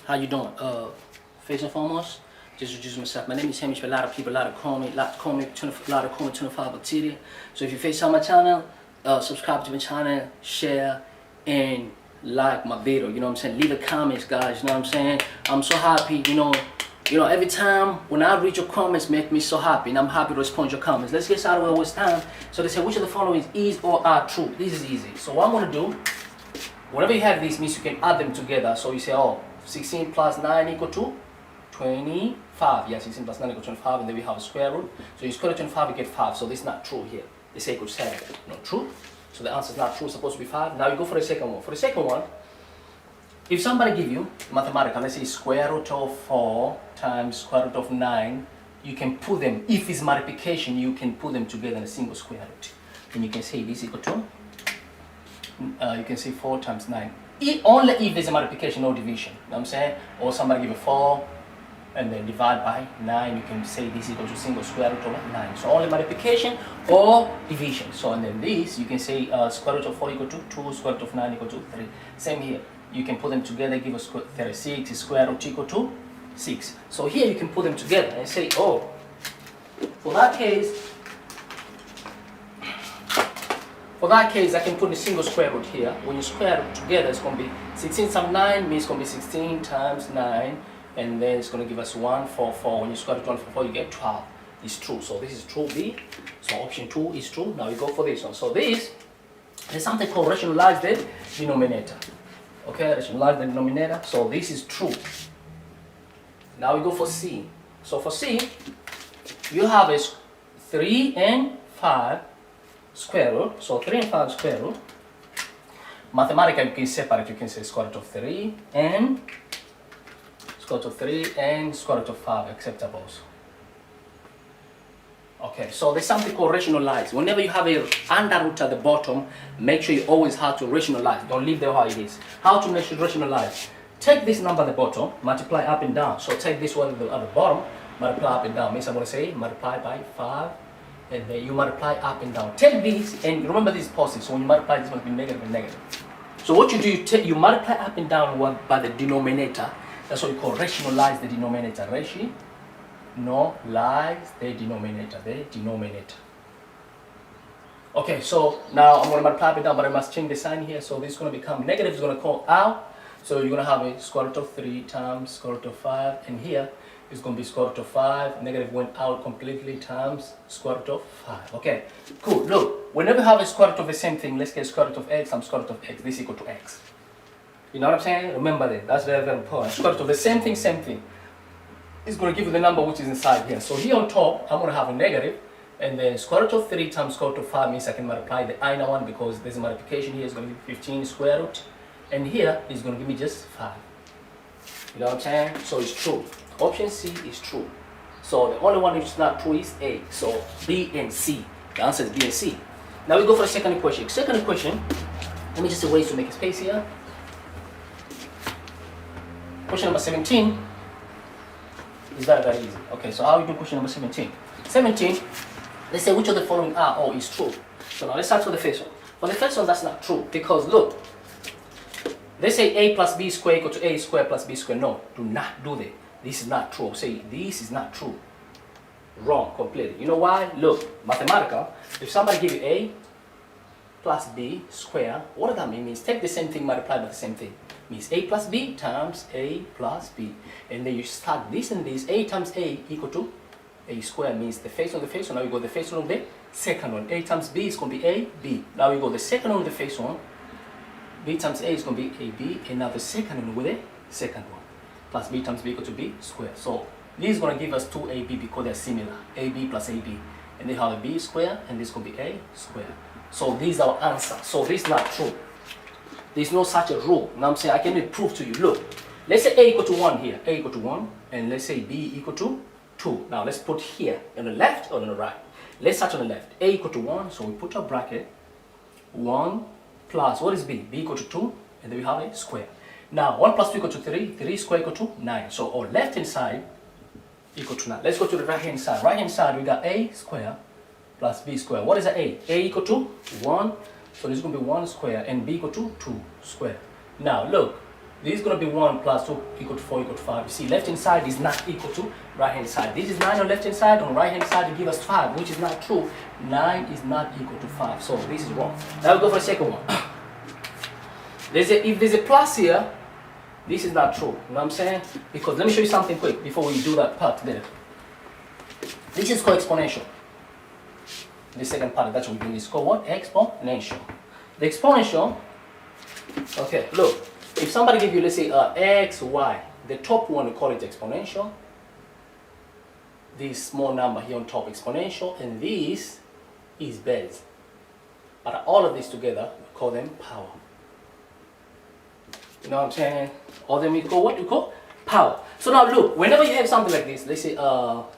How you doing? First and foremost, just introduce myself. My name is Hamish, but a lot of people, a lot of call me 25 bacteria. So if you face on my channel, subscribe to my channel, share, and like my video. You know what I'm saying? Leave a comments, guys. You know what I'm saying? I'm so happy. You know, every time when I read your comments, make me so happy, and I'm happy to respond to your comments. Let's get started with what's time. So they say, which of the following is or are true? This is easy. So what I'm gonna do, whenever you have these, means you can add them together. So you say, oh, 16 plus 9 equal to 25. Yeah, 16 plus 9 equal to 25, and then we have a square root. So you square 25, you get 5. So this is not true here. They say equal to 7. Not true. So the answer is not true. It's supposed to be 5. Now you go for the second one. For the second one, if somebody give you mathematical, let's say square root of 4 times square root of 9, you can put them, if it's multiplication, you can put them together in a single square root. And you can say this equal to, you can say 4 times 9. Only if there's a multiplication or division, you know what I'm saying? Or somebody give a 4 and then divide by 9, you can say this equal to single square root of 9. So only multiplication or division. So and then this, you can say square root of 4 equal to 2, square root of 9 equal to 3. Same here. You can put them together, give us 36, square root equal to 6. So here you can put them together and say, oh, for that case, I can put a single square root here. When you square root together, it's going to be 16 times 9 means it's going to be 16 times 9, and then it's going to give us 144. When you square root 144, you get 12. It's true. So this is true B. So option 2 is true. Now we go for this one. So this, there's something called rationalize the denominator. Okay, rationalize the denominator. So this is true. Now we go for C. So for C, you have a 3 and 5 square root. So 3 and 5 square root. Mathematically, you can separate. You can say square root of 3 and square root of 3 and square root of 5 acceptable. Okay, so there's something called rationalize. Whenever you have a under root at the bottom, make sure you always have to rationalize. Don't leave there how it is. How to rationalize? Take this number at the bottom, multiply up and down. So take this one at the bottom, multiply up and down. Means I'm going to say multiply by 5, and then you multiply up and down. Take this, and remember this is positive. So when you multiply, this must be negative and negative. So what you do, you multiply up and down by the denominator. That's what we call rationalize the denominator. Rationalize the denominator. Okay, so now I'm going to multiply it down, but I must change the sign here. So this is going to become negative, is going to come out. So you're going to have a square root of 3 times square root of 5, and here it's going to be square root of 5, negative went out completely, times square root of 5. Okay, cool. Look, whenever you have a square root of the same thing, let's get square root of x times square root of x. This is equal to x. You know what I'm saying? Remember that. That's very, very important. Square root of the same thing. It's going to give you the number which is inside here. So here on top, I'm going to have a negative, and then square root of 3 times square root of 5 means I can multiply the inner one because there's a multiplication here. It's going to be 15 square root, and here is going to give me just 5. You know what I'm saying? So it's true. Option C is true. So the only one which is not true is A. So B and C. The answer is B and C. Now we go for the second equation. Second equation, let me just erase to make a space here. Question number 17. Is very, very easy. Okay, so how we do question number 17? 17, let's say which of the following are or is true. So now let's start with the first one. For the first one, that's not true because look, let's say a plus b squared equal to a squared plus b squared. No, do not do that. This is not true. Say this is not true. Wrong completely. You know why? Look, mathematical. If somebody give you a plus b squared, what does that mean? It means take the same thing, multiply by the same thing. Means a plus b times a plus b, and then you start this and this. A times a equal to a squared means the first one, the first one. Now you go the first one on the second one. A times b is going to be a b. Now you go the second one on the first one. B times a is going to be a b, and now the second one with the second one. Plus b times b equal to b squared. So this is going to give us 2ab because they're similar. ab plus ab, and they have a b squared, and this is going to be a squared. So this is our answer. So this is not true. There's no such a rule. Now I'm saying I can even prove to you. Look, let's say a equal to 1 here. A equal to 1, and let's say b equal to 2. Now let's put here on the left or on the right. Let's start on the left. A equal to 1, so we put a bracket. 1 plus, what is b? B equal to 2, and then we have a square. Now 1 plus 2 equal to 3. 3 square equal to 9. So our left hand side equal to 9. Let's go to the right hand side. Right hand side we got a square plus b square. What is a? A equal to 1. So this is going to be 1 square and b equal to 2 square. Now look, This is going to be 1 plus 2 equal to 4 equal to 5. You see, left hand side is not equal to right hand side. This is 9 on left hand side. On right hand side, it gives us 5, which is not true. 9 is not equal to 5. So this is wrong. Now we go for the second one. If there's a plus here, this is not true. You know what I'm saying? Because let me show you something quick before we do that part there. This is called exponential. The second part, that's what we're doing. It's called what? Exponential. The exponential, okay, look. If somebody give you, let's say, x, y, the top one, we call it exponential. This small number here on top, exponential, and this is base. But all of this together, we call them power. You know what I'm saying? All of them we call what? We call power. So now look, whenever you have something like this, let's say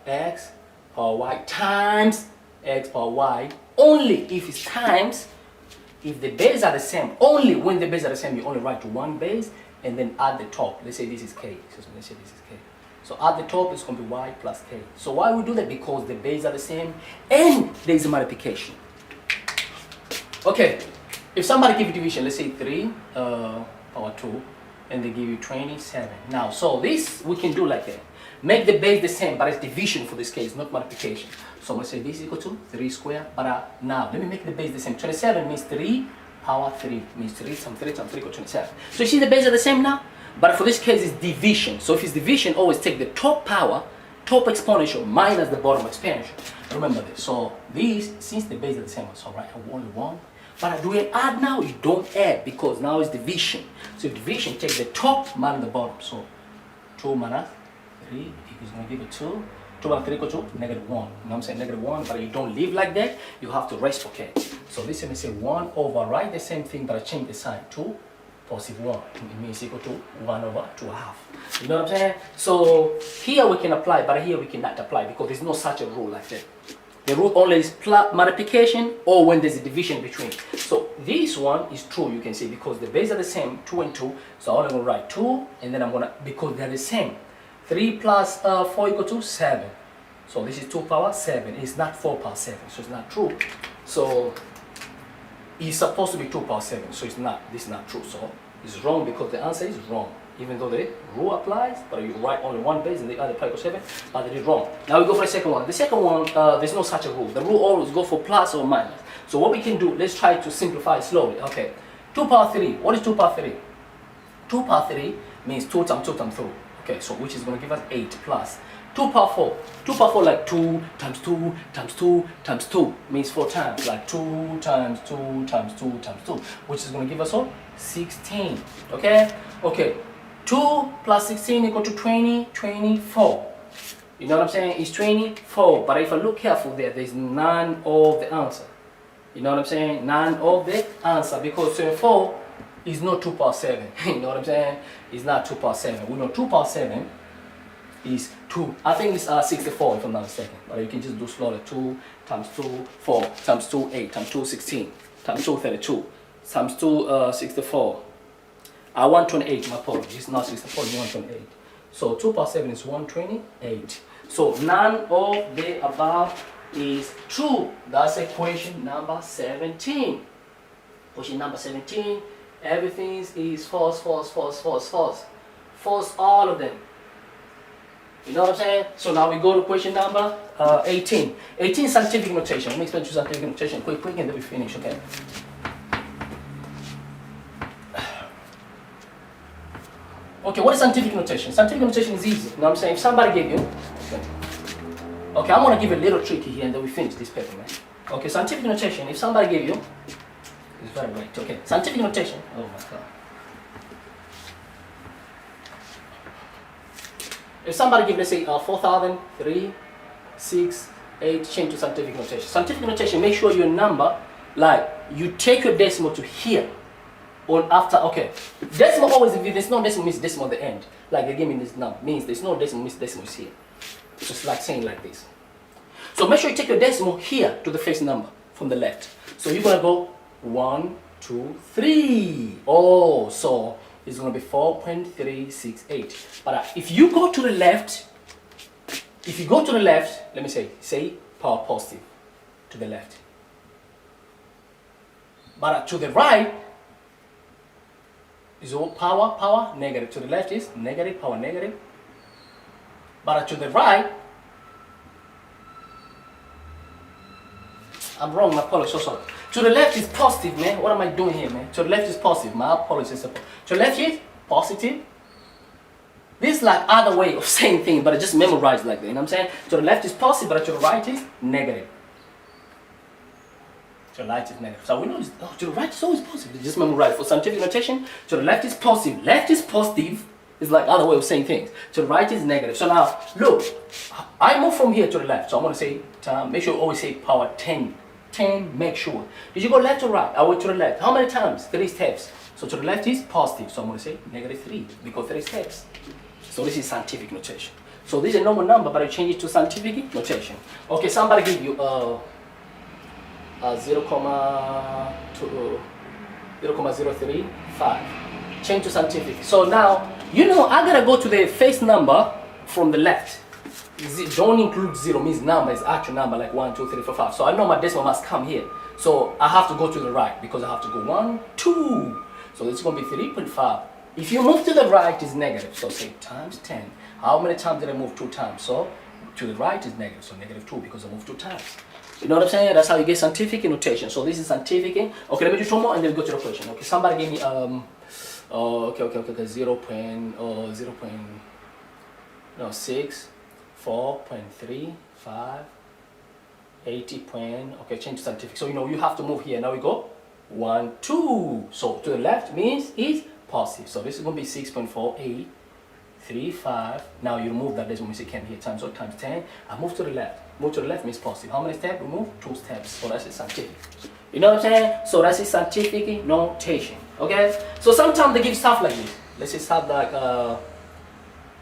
x power y times x power y, only if it's times, if the bases are the same, only when the bases are the same, you only write to one base and then add the top. Let's say this is k. Let's say this is k. So at the top it's going to be y plus k. So why we do that? Because the bases are the same and there is a multiplication. Okay, if somebody give you division, let's say 3 power 2, and they give you 27. Now, so this we can do like that. Make the base the same, but it's division for this case, not multiplication. So I'm going to say this is equal to 3 squared, but now let me make the base the same. 27 means 3 power 3, means 3 times 3 times 3 equals 27. So you see the base are the same now? But for this case it's division. So if it's division, always take the top power, top exponential, minus the bottom exponential. Remember this. So these, since the base are the same, so right, I have only one. But do you add now? You don't add because now it's division. So division, take the top minus the bottom. So 2 minus 3 is going to give you 2. 2 minus 3 equals to negative 1. You know what I'm saying? Negative 1, but you don't live like that. You have to reciprocate. So this let me say 1 over, right? The same thing, but I change the sign to positive 1. It means equal to 1 over 2.5. You know what I'm saying? So here we can apply, but here we cannot apply because there's no such a rule like that. The rule only is multiplication or when there's a division between. So this one is true, you can see, because the base are the same, 2 and 2. So I'm going to write 2, and then I'm going to, because they're the same. 3 plus 4 equal to 7. So this is 2 power 7. It's not 4 power 7, so it's not true. So it's supposed to be 2 power 7, so it's not. This is not true. So it's wrong because the answer is wrong. Even though the rule applies, but you write only one base and the other equals 7, but it is wrong. Now we go for the second one. The second one, there's no such a rule. The rule always go for plus or minus. So what we can do, let's try to simplify it slowly. Okay, 2 power 3. What is 2 power 3? 2 power 3 means 2 times 2 times 2. Okay, so which is going to give us 8 plus 2 power 4. 2 power 4 like 2 times 2 times 2 times 2 means 4 times, like 2 times 2 times 2 times 2, which is going to give us what? 16. Okay, okay. 2 plus 16 equal to 24. You know what I'm saying? It's 24. But if I look careful there's none of the answer. You know what I'm saying? None of the answer, because 24 is not 2 power 7. You know what I'm saying? It's not 2 power 7. We know 2 power 7 is 2. I think it's 64 if I'm not mistaken. But you can just do slowly. 2 times 2, 4 times 2, 8 times 2, 16 times 2, 32 times 2, 64. 128, my apologies. It's not 64, it's 128. So 2 power 7 is 128. So none of the above is true. That's equation number 17. Equation number 17. Everything is false, false, false, false, false. False, all of them. You know what I'm saying? So now we go to question number 18. 18 scientific notation. Let me explain to you scientific notation quick, and then we finish, okay? Okay, what is scientific notation? Scientific notation is easy. You know what I'm saying? If somebody gave you, okay, I'm gonna give you a little tricky here and then we finish this paper, man. Okay, scientific notation, if somebody gave you, it's very right, okay. Scientific notation, oh my god. If somebody give, let's say, 4,000, 3, 6, 8, change to scientific notation. Scientific notation, make sure your number, like, you take your decimal to here. Or after, okay, decimal always, if there's no decimal, means decimal at the end. Like the game in this now means there's no decimal, means decimal is here. Just like saying like this. So make sure you take your decimal here to the first number from the left. So you're gonna go 1, 2, 3. Oh, so it's gonna be 4.368. But if you go to the left, let me say power positive to the left. But to the right, is all power, negative. To the left is negative, power, negative. But to the right, I'm wrong, my apologies, so sorry. To the left is positive, man. What am I doing here, man? To the left is positive. My apologies. To the left is positive. This is like other way of saying things, but I just memorized like that. You know what I'm saying? To the left is positive, but to the right is negative. To the right is negative. So we know this, to the right is always positive. Just memorize. For scientific notation, to the left is positive. Left is positive. It's like other way of saying things. To the right is negative. So now, look, I move from here to the left. So I'm going to say, make sure you always say power 10. 10, make sure. Did you go left or right? I went to the left. How many times? 3 steps. So to the left is positive. So I'm going to say negative 3 because 3 steps. So this is scientific notation. So this is a normal number, but I change it to scientific notation. Okay, somebody give you 0.035. Change to scientific. So now, you know, I gotta go to the face number from the left. Don't include 0, means number is actual number, like 1, 2, 3, 4, 5. So I know my decimal must come here. So I have to go to the right because I have to go 1, 2. So it's gonna be 3.5. If you move to the right, it's negative. So say times 10. How many times did I move? 2 times. So to the right is negative. So negative 2 because I moved 2 times. You know what I'm saying? That's how you get scientific notation. So this is scientific. Okay, let me do 2 more and then we go to the question. Okay, somebody give me 0. 6, 4.35, 80. Okay, change to scientific. So you know you have to move here. Now we go 1, 2. So to the left means is positive. So this is going to be 6.4835. Now you remove that decimal, you can here times 0 times 10. I move to the left. Move to the left means positive. How many steps? We move 2 steps. So that's a scientific. You know what I'm saying? So that's a scientific notation. Okay? So sometimes they give stuff like this. Let's say stuff like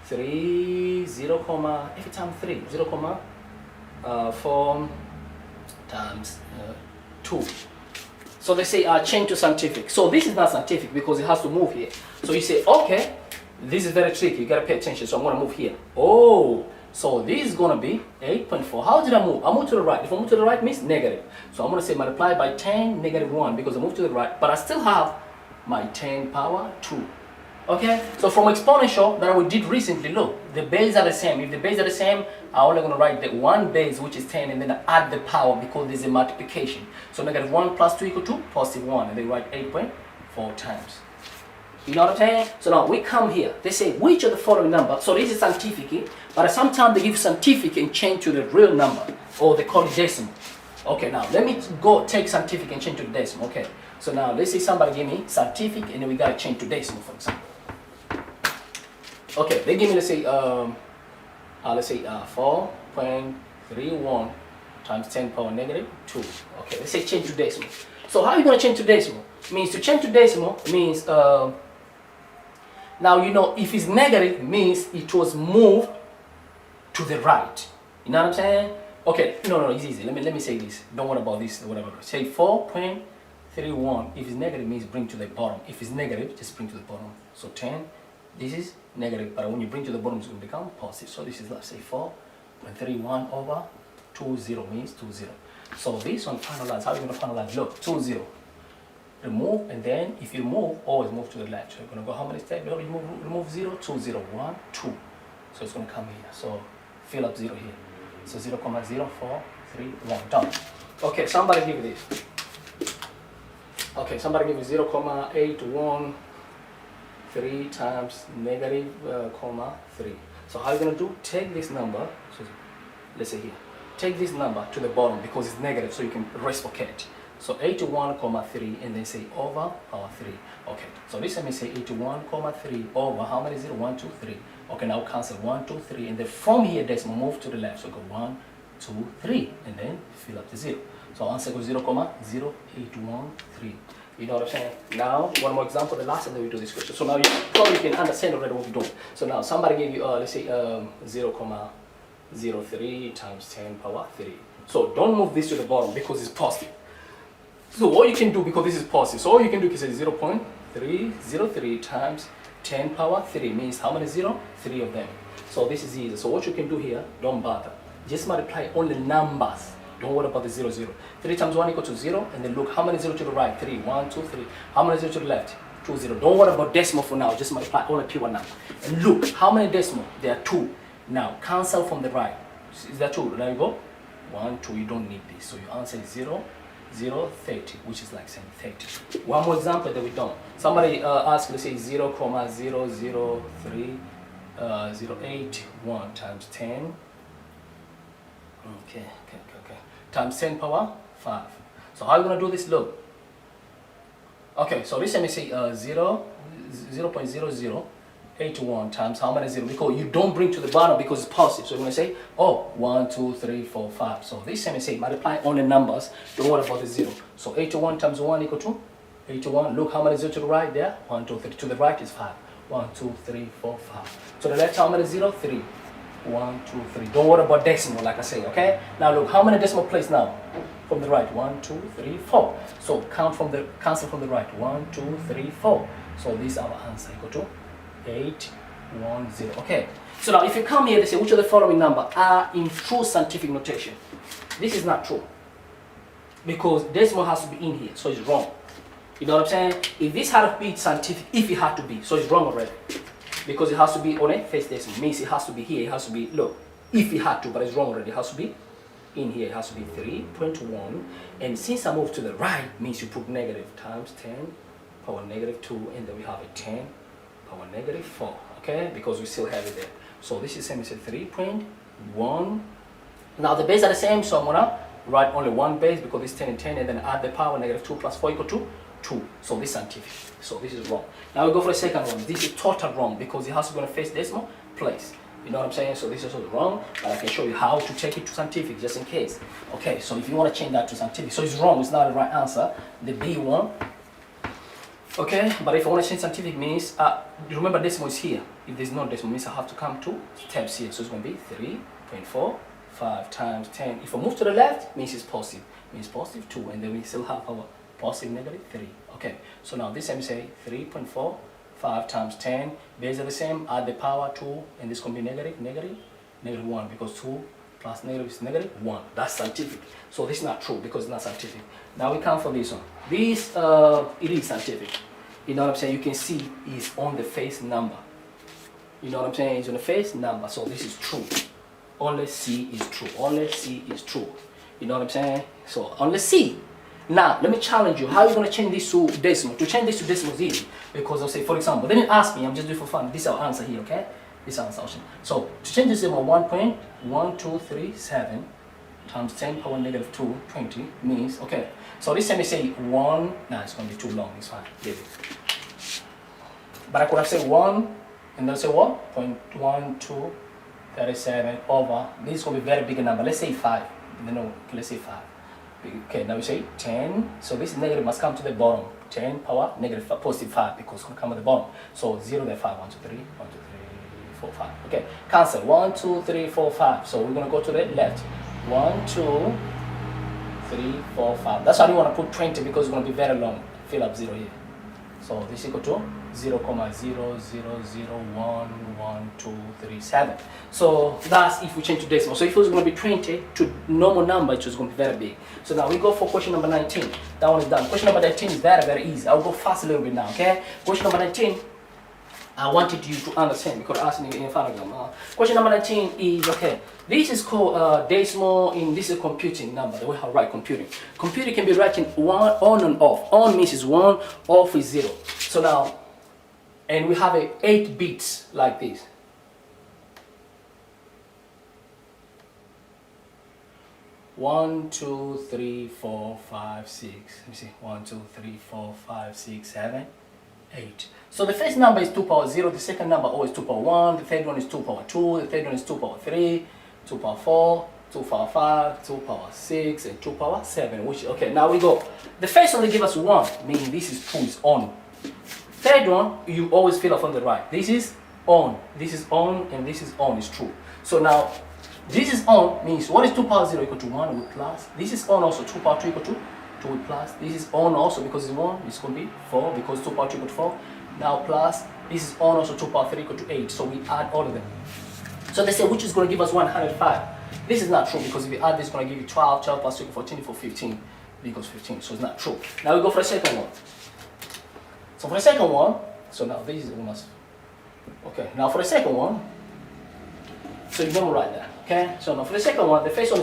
3, 0, every time 3, 0, 4 times 2. So they say change to scientific. So this is not scientific because it has to move here. So you say, okay, this is very tricky. You gotta pay attention. So I'm gonna move here. Oh, so this is gonna be 8.4. How did I move? I moved to the right. If I move to the right means negative. So I'm gonna say multiply by 10, negative 1 because I moved to the right. But I still have my 10 power 2. Okay, so from exponential that we did recently, look, the base are the same. If the base are the same, I'm only going to write the one base, which is 10, and then I add the power because there's a multiplication. So negative 1 plus 2 equal to positive 1, and then write 8.4 times. You know what I'm saying? So now we come here. They say, which of the following number? So this is scientific, but sometimes they give scientific and change to the real number, or they call it decimal. Okay, now let me go take scientific and change to the decimal. Okay, so now let's say somebody give me scientific, and then we got to change to decimal, for example. Okay, they give me, let's say 4.31 times 10 power negative 2. Okay, let's say change to decimal. So how are you going to change to decimal? Means to change to decimal means, now you know if it's negative means it was moved to the right. You know what I'm saying? Okay, no, it's easy. Let me say this. Don't worry about this, whatever. Say 4.31. If it's negative means bring to the bottom. If it's negative, just bring to the bottom. So 10. This is negative, but when you bring to the bottom, it's going to become positive. So this is, let's say, 4.31 over 20 means 20. So this one finalize. How are you going to finalize? Look, 20. Remove, and then if you move, always move to the left. So you're going to go how many steps? Remove 0, 2, 0, 1, 2. So it's going to come here. So fill up 0 here. So 0, 0, 4, 3, 1. Done. Okay, somebody give this. Okay, somebody give me 0.81. 3 times negative, 3. So how are you going to do? Take this number, so let's say here, take this number to the bottom because it's negative, so you can reciprocate. So 81.3 and then say over power 3. Okay, so this let me say 81.3 over how many 0? 1, 2, 3. Okay, now cancel 1, 2, 3, and then from here decimal move to the left. So go 1, 2, 3, and then fill up the 0. So answer goes 0.0813. You know what I'm saying? Now, one more example, the last time that we do this question. So now you probably can understand already what we're doing. So now somebody gave you, let's say 0.03 times 10 power 3. So don't move this to the bottom because it's positive. So all you can do, because this is positive, so all you can do is say 0.303 times 10 power 3 means how many 0? 3 of them. So this is easy. So what you can do here, don't bother. Just multiply only numbers. Don't worry about the 0. 3 times 1 equal to 0, and then look how many 0 to the right? 3. 1, 2, 3. How many 0 to the left? 2 0. Don't worry about decimal for now, just multiply only pure number. And look, how many decimal? There are 2. Now, cancel from the right. Is that 2? There you go. 1, 2, you don't need this. So your answer is 0, 0, 30, which is like saying 30. One more example that we don't. Somebody asked, let's say 0, 0, 0, 3, 0, 8, 1 times 10. Okay. Times 10 power 5. So how are you going to do this? Look. Okay, so this let me say 0.0081 times how many 0? Because you don't bring to the bottom because it's positive. So you're going to say, oh, 1, 2, 3, 4, 5. So this let me say multiply only numbers. Don't worry about the 0. So 81 times 1 equal to 81. Look how many 0 to the right there? 1, 2, 3. To the right is 5. 1, 2, 3, 4, 5. To the left, how many 0? 3. 1, 2, 3. Don't worry about decimal, like I say, okay? Now look, how many decimal place now? From the right, 1, 2, 3, 4. So cancel from the right, 1, 2, 3, 4. So this is our answer, equal to 8, 1, 0. Okay. So now if you come here, they say which of the following number are in true scientific notation? This is not true because decimal has to be in here, so it's wrong. You know what I'm saying? If this had to be scientific, if it had to be, so it's wrong already. Because it has to be on a first decimal, means it has to be here, it has to be, look, if it had to, but it's wrong already, it has to be in here, it has to be 3.1, and since I move to the right, means you put negative times 10 power negative 2, and then we have a 10 power negative 4, okay, because we still have it there. So this is same as 3.1. Now the base are the same, so I'm gonna write only one base because it's 10 and 10, and then add the power negative 2 plus 4 equal to 2. So this is scientific. So this is wrong. Now we go for the second one. This is total wrong because it has to go in a first decimal place. You know what I'm saying? So this is also wrong, but I can show you how to take it to scientific just in case. Okay, so if you want to change that to scientific, so it's wrong, it's not the right answer, the B one. Okay, but if I want to change scientific means, remember decimal is here. If there's no decimal means I have to come to steps here. So it's going to be 3.45 times 10. If I move to the left, means it's positive. Means positive 2, and then we still have our positive negative 3. Okay, so now this time we say 3.45 times 10. Base are the same, add the power 2, and this can be negative 1 because 2 plus negative is negative 1. That's scientific. So this is not true because it's not scientific. Now we come for this one. This, it is scientific. You know what I'm saying? You can see it's on the face number. You know what I'm saying? It's on the face number. So this is true. Only C is true. Only C is true. You know what I'm saying? So only C. Now, let me challenge you. How are you going to change this to decimal? To change this to decimal is easy. Because I'll say, for example, then ask me, I'm just doing for fun. This is our answer here, okay? This is our answer. So, to change this decimal, 1.1237 times 10 power negative 2, 20 means, okay. So this time we say 1, nah, it's going to be too long, it's fine. Leave it. But I could have said 1, and then say what? 0.1237 over, this is going to be a very big number. Let's say 5. No, okay, let's say 5. Okay, now we say 10, so this negative must come to the bottom. 10 power negative positive 5 because it's going to come at the bottom. So 0 there 5, 1, 2, 3, 1, 2, 3, 4, 5. Okay, cancel 1, 2, 3, 4, 5. So we're going to go to the left. 1, 2, 3, 4, 5. That's why you want to put 20 because it's going to be very long. Fill up 0 here. So this is equal to 0.000112337. So that's if we change to decimal. So if it was going to be 20 to normal number, it was going to be very big. So now we go for question number 19. That one is done. Question number 19 is very, very easy. I'll go fast a little bit now, okay? Question number 19, I wanted you to understand because I asked in front of them. Question number 19 is, okay, this is called decimal, this is a computing number, the way I write computing. Computing can be written on and off. On means is 1, off is 0. So now, and we have 8 bits like this. One, 2, 3, 4, 5, 6. Let me see. 1, 2, 3, 4, 5, 6, 7, 8. So the first number is 2 power 0. The second number always 2 power 1. The third one is 2 power 2. The third one is 2 power 3. 2 power 4. 2 power 5. 2 power 6. And 2 power 7. Which, okay, now we go. The first one they give us 1, meaning this is 2 is on. Third one, you always fill up on the right. This is on. This is on. And this is on. It's true. So now, this is on means what is 2 power 0 equal to 1 with plus. This is on also 2 power 2 equal to 2 with plus. This is on also because it's 1. It's going to be 4 because 2 power 2 equal to 4. Now plus. This is on also 2 power 3 equal to 8. So we add all of them. So they say which is going to give us 105. This is not true because if you add this, it's going to give you 12. 12 plus 2 equals 14 equals 15 equals 15. So it's not true. Now we go for the second one. So for the second one, so now this is almost, okay, now for the second one, so you memorize that, okay? So now for the second one, the first one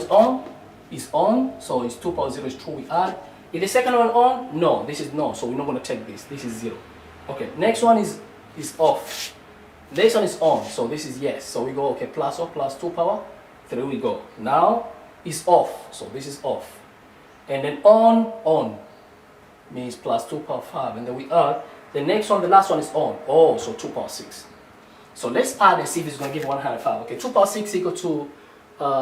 is on, so it's 2 power 0 is true, we add. Is the second one on? No, this is no, so we're not going to take this is 0. Okay, next one is off. This one is on, so this is yes. So we go, okay, plus or plus 2 power 3, we go. Now it's off, so this is off. And then on means plus 2 power 5, and then we add. The next one, the last one is on. Oh, so 2 power 6. So let's add and see if it's going to give 105. Okay, 2 power 6 equal to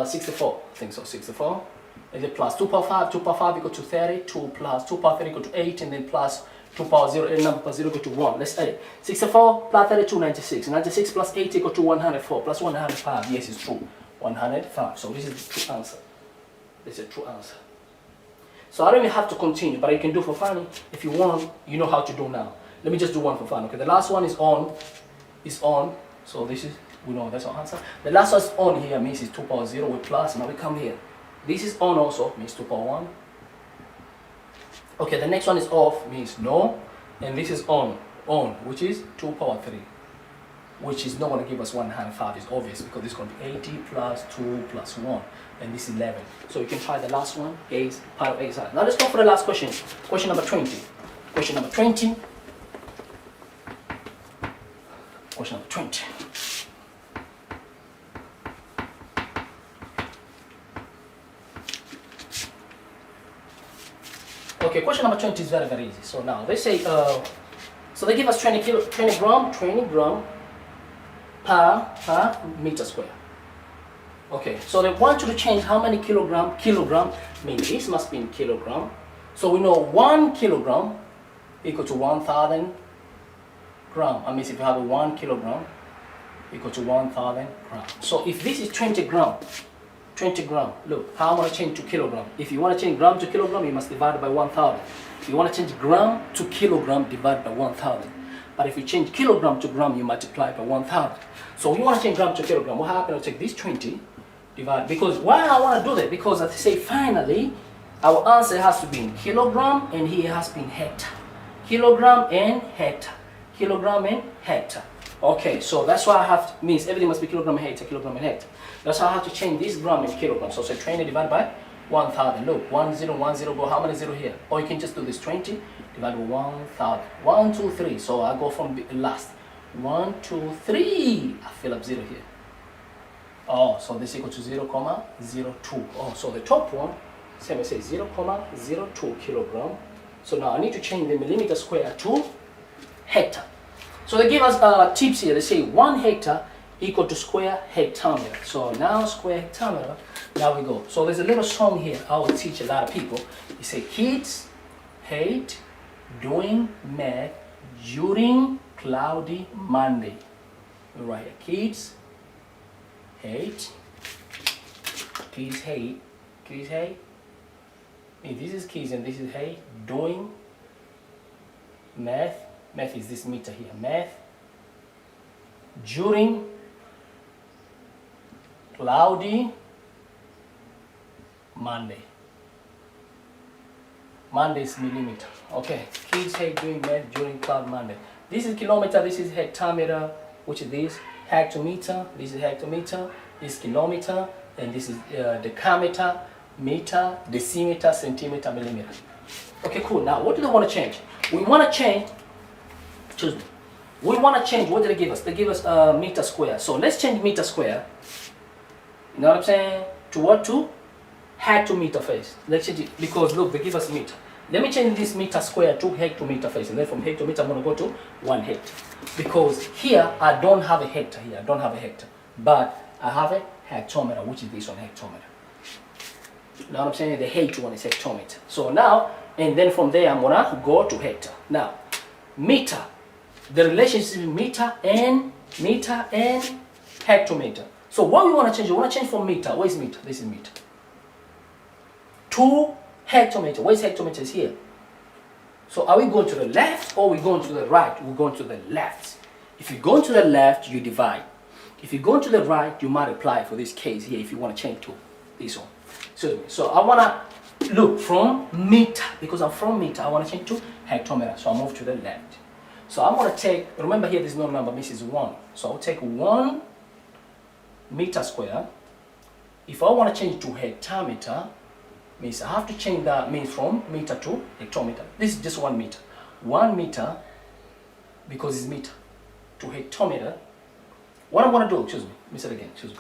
64. I think so, 64. And then plus 2 power 5, 2 power 5 equal to 30. 2 plus 2 power 3 equal to 8, and then plus 2 power 0, and number 0 equal to 1. Let's add it. 64 plus 32, 96. 96 plus 8 equal to 104. Plus 105. Yes, it's true. 105. So this is the true answer. This is a true answer. So I don't even have to continue, but you can do for fun. If you want, you know how to do now. Let me just do one for fun. Okay, the last one is on. So this is, we know that's our answer. The last one is on here means it's 2 power 0 with plus. Now we come here. This is on also, means 2 power 1. Okay, the next one is off, means no. And this is on, which is 2 power 3. Which is not going to give us 105, it's obvious, because this is going to be 80 plus 2 plus 1. And this is 11. So you can try the last one, is part of exercise. Now let's go for the last question. Question number 20. Question number 20. Question number 20. Okay, question number 20 is very, very easy. So now they say, so they give us 20 gram per meter square. Okay, so they want you to change how many kilogram, means this must be in kilogram. So we know 1 kilogram equal to 1,000 gram. I mean, if you have a 1 kilogram equal to 1,000 gram. So if this is 20 gram, look, how I'm going to change to kilogram. If you want to change gram to kilogram, you must divide by 1,000. If you want to change gram to kilogram, divide by 1,000. But if you change kilogram to gram, you multiply by 1,000. So you want to change gram to kilogram. What happens? I'll take this 20, divide, because why I want to do that? Because I say finally, our answer has to be in kilogram, and here has been hectare. Kilogram and hectare. Kilogram and hectare. Okay, so that's why I have to, means everything must be kilogram and hectare, kilogram and hectare. That's how I have to change this gram in kilogram. So say 20 divided by 1,000. Look, 1 0 1 0 go. How many 0 here? Or you can just do this 20 divided by 1,000. 1 2 3. So I go from last. 1 2 3. I fill up 0 here. Oh, so this equal to 0, 0,02. Oh, so the top one, same as say 0,02 kilogram. So now I need to change the millimeter square to hectare. So they give us tips here. They say 1 hectare equal to square hectometer. So now square hectometer, now we go. So there's a little song here I will teach a lot of people. You say kids hate doing math during cloudy Monday. Right here. Kids hate. If this is kids and this is hate, doing math. Math is this meter here. Math during cloudy Monday. Monday is millimeter. Okay. Kids hate doing math during cloud Monday. This is kilometer. This is hectometer, which is this hectometer. This is hectometer. This is kilometer, and this is decameter, meter, decimeter, centimeter, millimeter. Okay, cool. Now, what do they want to change? We want to change. Excuse me. We want to change. What did they give us? They give us meter square. So let's change meter square. You know what I'm saying? To what? To hectometer first. Let's change it because look, they give us meter. Let me change this meter square to hectometer first, and then from hectometer I'm going to go to 1 hectare. Because here I don't have a hectare here. I don't have a hectare, but I have a hectometer, which is this one, hectometer. You know what I'm saying? The H one is hectometer. So now, and then from there I'm gonna go to hectare. Now, meter. The relationship between meter and hectometer. So what we want to change, we want to change from meter. Where is meter? This is meter. To hectometer. Where is hectometer? Is here. So are we going to the left or are we going to the right? We're going to the left. If you go to the left, you divide. If you go to the right, you multiply for this case here if you want to change to this one. So I want to look from meter, because I'm from meter, I want to change to hectometer. So I move to the left. So I'm gonna take, remember here there's no number, means it's 1. So I'll take 1 meter square. If I want to change to hectometer, means I have to change that, means from meter to hectometer. This is just 1 meter. 1 meter, because it's meter, to hectometer. What I'm going to do, excuse me, let me say it again, excuse me.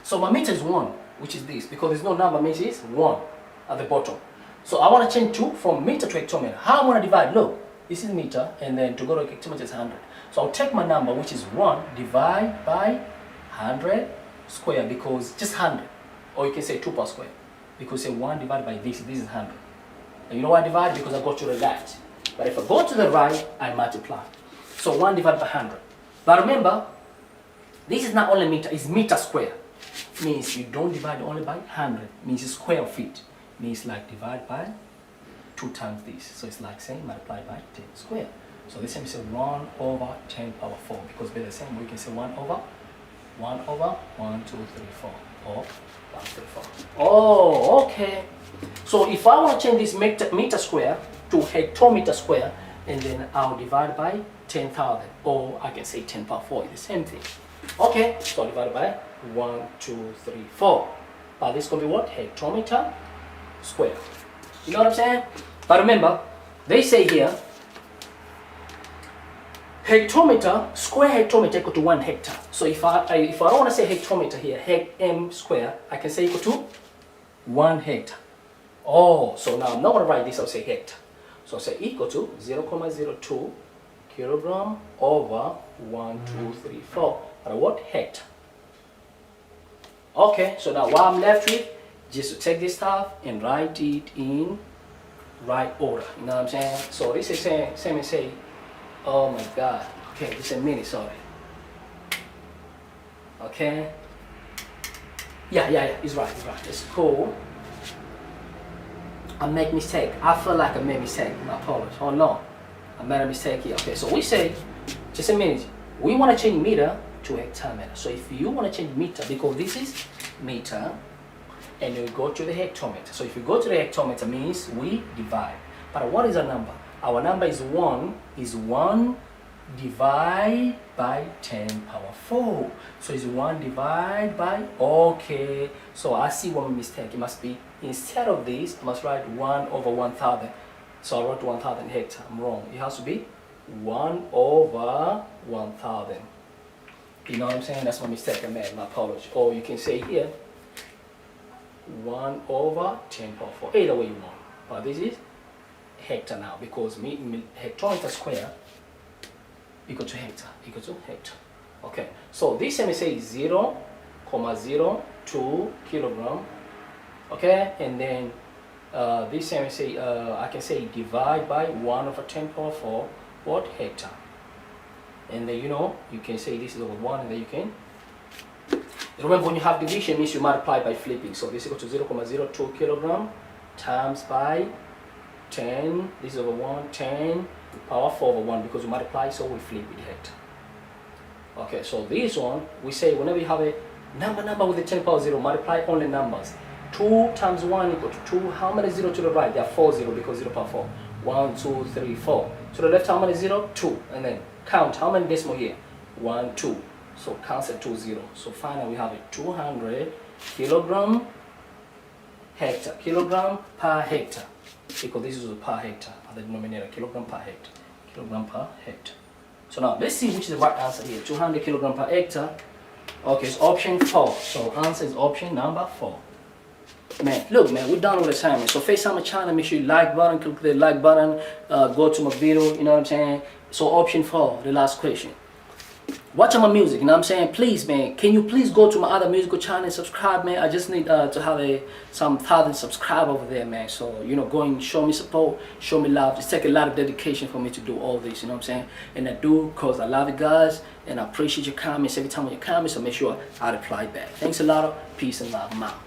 So my meter is 1, which is this, because there's no number, means it's 1 at the bottom. So I want to change from meter to hectometer. How I'm going to divide? Look, this is meter, and then to go to hectometer is 100. So I'll take my number, which is 1, divide by 100 square, because just 100. Or you can say 2 per square, because say 1 divided by this is 100. And you know why I divide? Because I go to the left. But if I go to the right, I multiply. So 1 divided by 100. But remember, this is not only meter, it's meter square. Means you don't divide only by 100. Means it's square feet. Means like divide by 2 times this. So it's like saying multiply by 10 square. So this time we say 1 over 10 power 4. Because they're the same, we can say 1 over 1 1, 2, 3, 4. Or 1, 3, 4. Oh, okay. So if I want to change this meter square to hectometer square, and then I'll divide by 10,000, or I can say 10 power 4, it's the same thing. Okay, so divide by 1, 2, 3, 4. But this is going to be what? Hectometer square. You know what I'm saying? But remember, they say here, hectometer, square hectometer equal to 1 hectare. So if I don't want to say hectometer here, m square, I can say equal to 1 hectare. Oh, so now I'm not going to write this, I'll say hectare. So I'll say equal to 0.02 kilogram over 1, 2, 3, 4. But what? Hectare. Okay, so now what I'm left with, just to take this stuff and write it in right order. You know what I'm saying? So this is same as say, oh my God. Okay, this is a minute, sorry. Okay. Yeah, it's right. It's cool. I make mistake. I feel like I made mistake. My apologies. Oh no, I made a mistake here. Okay, so we say, just a minute. We want to change meter to hectometer. So if you want to change meter, because this is meter, and you go to the hectometer. So if you go to the hectometer, means we divide. But what is our number? Our number is 1 divide by 10 power 4. So it's 1 divide by, okay. So I see one mistake. It must be, instead of this, I must write 1 over 1,000. So I wrote 1,000 hectare. I'm wrong. It has to be 1 over 1,000. You know what I'm saying? That's my mistake I made. My apology. Or you can say here, 1 over 10 power 4. Either way you want. But this is hectare now, because hectometer square equal to hectare, Okay, so this let me say 0.02 kilogram. Okay, and then this let me say I can say divide by 1 over 10 power 4, what? Hectare. And then you can say this is over 1, and then you can remember, when you have division, means you multiply by flipping. So this is equal to 0.02 kilogram times by 10, this is over 1, 10 power 4 over 1, because we multiply, so we flip it hectare. Okay, so this one, we say whenever you have a number with the 10 power 0, multiply only numbers. 2 times 1 equal to 2. How many 0 to the right? There are 4 0, because 0 power 4. 1, 2, 3, 4. To the left, how many 0? 2. And then count, how many decimal here? 1, 2. So cancel 2 0. So finally we have a 200 kilogram hectare. Kilogram per hectare. Because this is per hectare at the denominator. Kilogram per hectare. Kilogram per hectare. So now let's see which is the right answer here. 200 kilogram per hectare. Okay, it's option 4. So answer is option number 4. Man, look, man, we're done with the assignment. So FaceTime my channel, make sure you like button, click the like button, go to my video, you know what I'm saying? So option 4, the last question. Watch my music, you know what I'm saying? Please, man, can you please go to my other musical channel and subscribe, man? I just need to have some 1,000 subscribers over there, man. So, go and show me support, show me love. It's take a lot of dedication for me to do all this, you know what I'm saying? And I do because I love you guys, and I appreciate your comments every time you comment, so make sure I reply back. Thanks a lot. Peace and love. I'm out.